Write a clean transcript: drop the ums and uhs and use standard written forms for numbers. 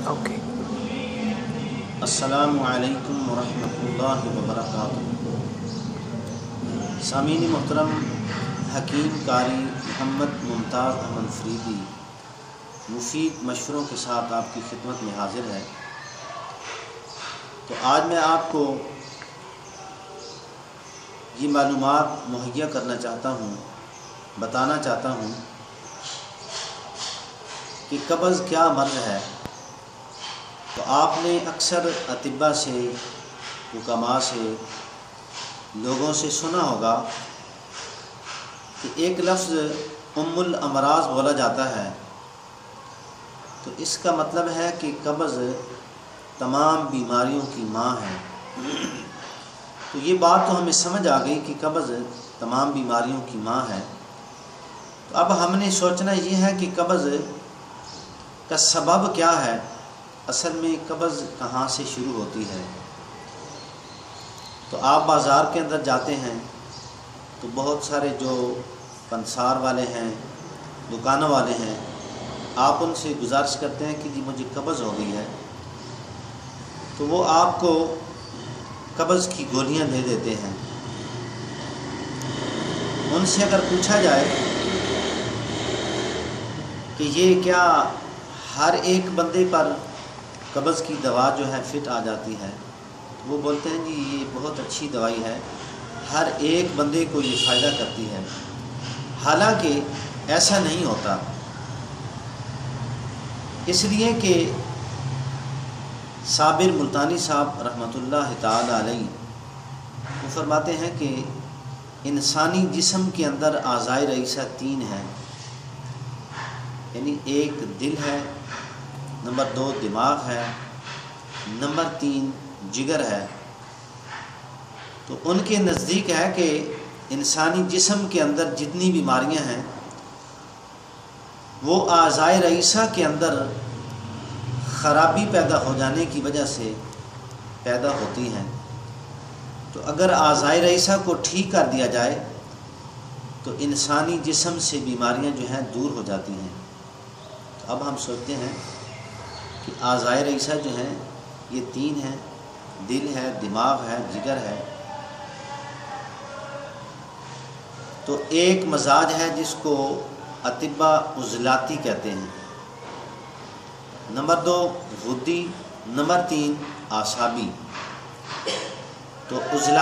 Okay. السلام علیکم ورحمۃ اللہ وبرکاتہ. سامعین محترم، حکیم قاری محمد ممتاز احمد فریدی مفید مشوروں کے ساتھ آپ کی خدمت میں حاضر ہے. تو آج میں آپ کو یہ معلومات مہیا کرنا چاہتا ہوں، بتانا چاہتا ہوں کہ قبض کیا مرض ہے. تو آپ نے اکثر اطباء سے، حکماء سے، لوگوں سے سنا ہوگا کہ ایک لفظ ام الامراض بولا جاتا ہے. تو اس کا مطلب ہے کہ قبض تمام بیماریوں کی ماں ہے. تو یہ بات تو ہمیں سمجھ آ گئی کہ قبض تمام بیماریوں کی ماں ہے. تو اب ہم نے سوچنا یہ ہے کہ قبض کا سبب کیا ہے، اصل میں قبض کہاں سے شروع ہوتی ہے. تو آپ بازار کے اندر جاتے ہیں تو بہت سارے جو پنسار والے ہیں، دکانوں والے ہیں، آپ ان سے گزارش کرتے ہیں کہ جی مجھے قبض ہو گئی ہے. تو وہ آپ کو قبض کی گولیاں دے دیتے ہیں. ان سے اگر پوچھا جائے کہ یہ کیا ہر ایک بندے پر قبض کی دوا جو ہے فٹ آ جاتی ہے، وہ بولتے ہیں جی یہ بہت اچھی دوائی ہے، ہر ایک بندے کو یہ فائدہ کرتی ہے. حالانکہ ایسا نہیں ہوتا، اس لیے کہ صابر ملتانی صاحب رحمۃ اللہ تعالی علیہ وہ فرماتے ہیں کہ انسانی جسم کے اندر اعضائے رئیسہ 3 ہیں. یعنی ایک دل ہے، نمبر 2 دماغ ہے، نمبر 3 جگر ہے. تو ان کے نزدیک ہے کہ انسانی جسم کے اندر جتنی بیماریاں ہیں وہ اعضائے رئیسہ کے اندر خرابی پیدا ہو جانے کی وجہ سے پیدا ہوتی ہیں. تو اگر اعضائے رئیسہ کو ٹھیک کر دیا جائے تو انسانی جسم سے بیماریاں جو ہیں دور ہو جاتی ہیں. تو اب ہم سوچتے ہیں کہ اعضائے رئیسہ جو ہیں یہ 3 ہیں، دل ہے، دماغ ہے، جگر ہے. تو ایک مزاج ہے جس کو اطباء عضلاتی کہتے ہیں، نمبر 2 غدی، نمبر 3 اعصابی. تو عضلات